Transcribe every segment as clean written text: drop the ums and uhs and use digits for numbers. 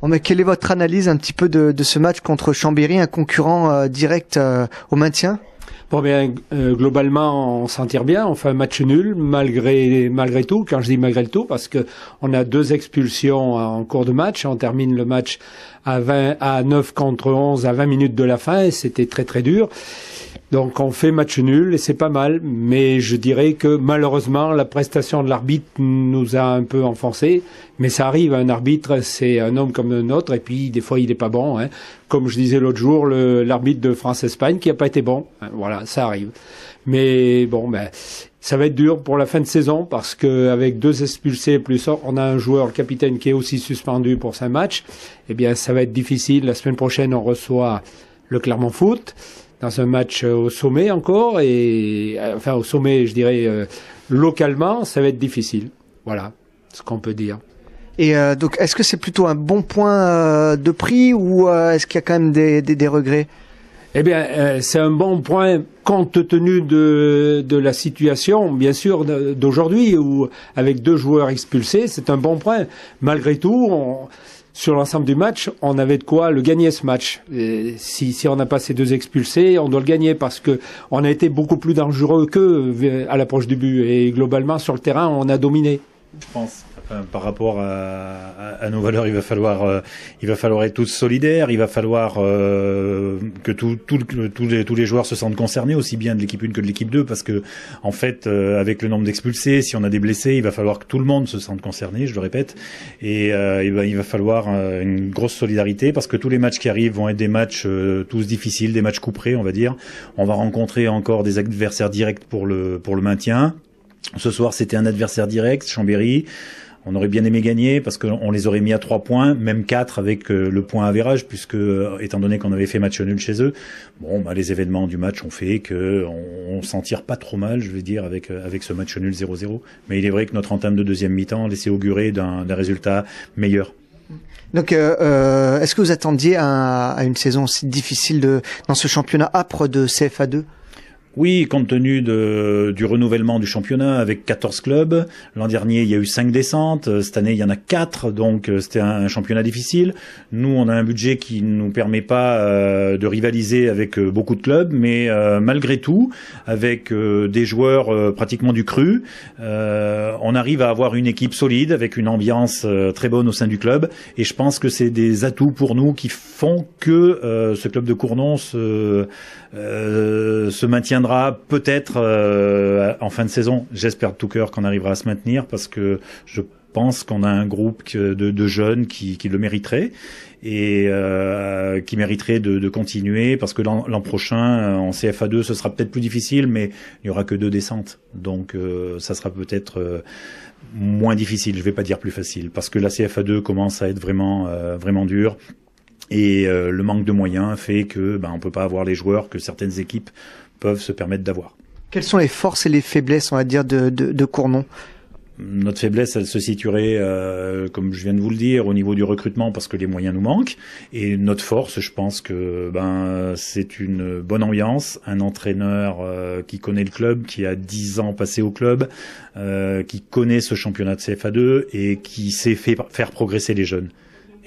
Bon, mais quelle est votre analyse un petit peu de ce match contre Chambéry, un concurrent direct au maintien? Bon, bien, globalement, on s'en tire bien. On fait un match nul, malgré tout. Quand je dis malgré tout, parce que on a 2 expulsions en cours de match. On termine le match à 9 contre 11 à 20 minutes de la fin, et c'était très très dur. Donc on fait match nul et c'est pas mal, mais je dirais que malheureusement la prestation de l'arbitre nous a un peu enfoncé, mais ça arrive, un arbitre c'est un homme comme un autre et puis des fois il est pas bon, hein. Comme je disais l'autre jour, l'arbitre de France-Espagne qui a pas été bon, hein, voilà, ça arrive. Mais bon, ben ça va être dur pour la fin de saison parce que avec 2 expulsés plus on a un joueur, le capitaine, qui est aussi suspendu pour 5 matchs, eh bien ça va être difficile. La semaine prochaine on reçoit le Clermont Foot dans un match au sommet encore, et enfin au sommet, je dirais, localement, ça va être difficile. Voilà ce qu'on peut dire. Et donc, est-ce que c'est plutôt un bon point de prix ou est-ce qu'il y a quand même des regrets? Eh bien, c'est un bon point compte tenu de la situation, bien sûr, d'aujourd'hui, où avec 2 joueurs expulsés, c'est un bon point. Malgré tout, sur l'ensemble du match, on avait de quoi le gagner, ce match. Et si on n'a pas ces 2 expulsés, on doit le gagner parce que on a été beaucoup plus dangereux qu'eux à l'approche du but. Et globalement, sur le terrain, on a dominé. Je pense. Par rapport à nos valeurs, il va falloir être tous solidaires. Il va falloir que tous les joueurs se sentent concernés, aussi bien de l'équipe 1 que de l'équipe 2, parce que en fait, avec le nombre d'expulsés, si on a des blessés, il va falloir que tout le monde se sente concerné, je le répète, et il va falloir une grosse solidarité, parce que tous les matchs qui arrivent vont être des matchs tous difficiles, des matchs couperés, on va dire. On va rencontrer encore des adversaires directs pour le maintien. Ce soir, c'était un adversaire direct, Chambéry. On aurait bien aimé gagner parce qu'on les aurait mis à 3 points, même 4 avec le point avérage, puisque étant donné qu'on avait fait match nul chez eux, bon, bah, les événements du match ont fait que on s'en tire pas trop mal, je vais dire, avec ce match nul 0-0. Mais il est vrai que notre entame de deuxième mi-temps laissait augurer d'un résultat meilleur. Donc, est-ce que vous attendiez à une saison aussi difficile dans ce championnat âpre de CFA2? Oui, compte tenu du renouvellement du championnat avec 14 clubs. L'an dernier, il y a eu 5 descentes. Cette année, il y en a 4. Donc, c'était un championnat difficile. Nous, on a un budget qui nous permet pas de rivaliser avec beaucoup de clubs. Mais malgré tout, avec des joueurs pratiquement du cru, on arrive à avoir une équipe solide avec une ambiance très bonne au sein du club. Et je pense que c'est des atouts pour nous qui font que ce club de Cournon se maintiendra peut-être en fin de saison. J'espère de tout cœur qu'on arrivera à se maintenir parce que je pense qu'on a un groupe de jeunes qui le mériteraient et qui mériteraient de continuer parce que l'an prochain en CFA2 ce sera peut-être plus difficile, mais il n'y aura que 2 descentes. Donc ça sera peut-être moins difficile, je vais pas dire plus facile, parce que la CFA2 commence à être vraiment dure. Et le manque de moyens fait que on peut pas avoir les joueurs que certaines équipes peuvent se permettre d'avoir. Quelles sont les forces et les faiblesses, on va dire, de Cournon? Notre faiblesse, elle se situerait, comme je viens de vous le dire, au niveau du recrutement, parce que les moyens nous manquent. Et notre force, je pense que c'est une bonne ambiance, un entraîneur qui connaît le club, qui a 10 ans passé au club, qui connaît ce championnat de CFA2 et qui sait faire progresser les jeunes.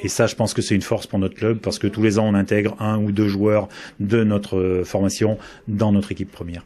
Et ça, je pense que c'est une force pour notre club, parce que tous les ans, on intègre 1 ou 2 joueurs de notre formation dans notre équipe première.